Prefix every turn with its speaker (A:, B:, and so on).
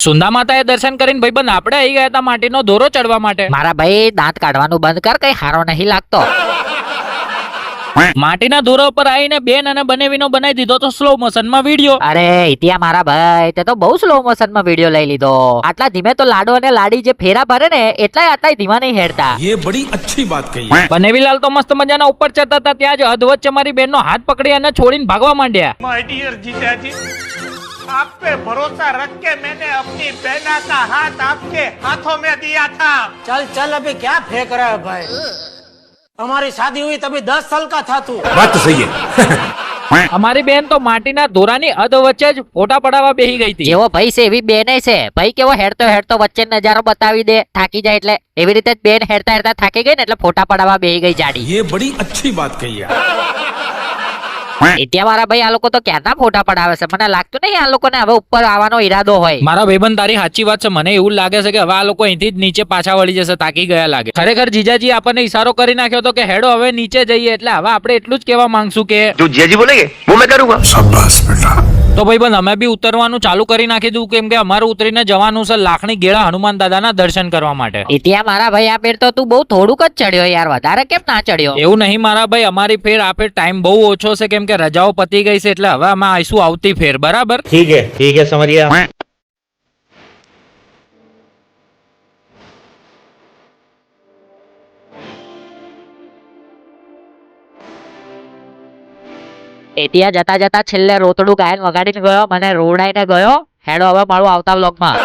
A: સુંદા માતાએ દર્શન કરીને ભાઈબંધ આપણે આવી ગયા હતા માટીનો દોરો ચડવા માટે.
B: મારા ભાઈ દાંત કાઢવાનું બંધ કર, કઈ હારો નહીં લાગતો.
A: માટીના દોરા ઉપર આવીને બેન અને બનેવીનો બનાવી દીધો તો સ્લો મોશન માં વિડીયો.
B: અરે ઇતિયા મારા ભાઈ, તે તો બહુ સ્લો મોશન માં વિડીયો લઈ લીધો. આટલા ધીમે તો લાડો અને લાડી જે ફેરા ભરે ને એટલાય આટલા ધીમા નહીં હેડતા.
C: ये बड़ी अच्छी बात कही.
A: બનેવીલાલ તો મસ્ત મજાના ઉપર ચડતા હતા, ત્યાં જ અધ વચ્ચે મારી બેનનો હાથ પકડી અને છોડીને ભાગવા માંડ્યા.
D: माय डियर जीजाजी, आप पे भरोसा रख के मैंने अपनी बहना का हाथ आपके हाथों में दिया था.
E: चल चल अभी क्या फेंक रहा है भाई, हमारी शादी हुई तभी 10 साल का था तू.
C: बात तो सही है.
A: અમારી બેન તો માટીના દોરાની અધ વચ્ચે જ ફોટા પડાવવા બેહી ગઈ હતી.
B: જેવો ભાઈ છે એવી બેન છે. ભાઈ કેવો હેડતો હેડતો વચ્ચે નજારો બતાવી દે, થાકી જાય એટલે. એવી રીતે જ બેન હેડતા હેડતા થાકી ગઈ ને એટલે ફોટા પડાવવા બેહી ગઈ જાડી.
C: ये बड़ी अच्छी बात कही यार.
B: ઇતિયા મારા ભાઈ, આ લોકો તો ક્યાંના ફોટા પડાવે છે? મને લાગતું નહીં આ લોકોને હવે ઉપર આવવાનો ઈરાદો હોય.
A: મારા ભાઈબંધ તારી સાચી વાત છે. મને એવું લાગે છે કે હવે આ લોકો અહીંથી જ નીચે પાછા વળી જશે, તાકી ગયા લાગે. ખરેખર જીજાજી આપણને ઈશારો કરી નાખ્યો તો કે હેડો હવે નીચે જઈએ, એટલે હવે આપણે એટલું જ કહેવા માંગશું કે
F: जो जियाजी बोलेंगे वो मैं करूंगा.
C: शाबाश बेटा.
A: તો ભાઈબંધ અમે બી ઉતરવાનું ચાલુ કરી નાખી દીધું, કેમ કે અમારે ઉતરીને જવાનું છે લાખણી ગેળા હનુમાન દાદાના દર્શન કરવા માટે.
B: ઇતિયા મારા ભાઈ, આ ફેર તો તું બહુ થોડુંક જ ચડ્યો યાર, વધારે કેમ ના ચડ્યો?
A: એવું નહીં મારા ભાઈ, અમારી ફેર આ ફેર ટાઈમ બહુ ઓછો છે, કેમ કે રજાઓ પતી ગઈ છે, એટલે હવે અમે આવીશું આવતી ફેર. બરાબર?
F: ठीक है समझ गया.
B: ઇતિયા જતા જતા છેલ્લે રોતડું ગાયન વગાડીને ગયો, મને રોડાઈને ગયો. હેડો હવે મળું આવતા વ્લોગમાં.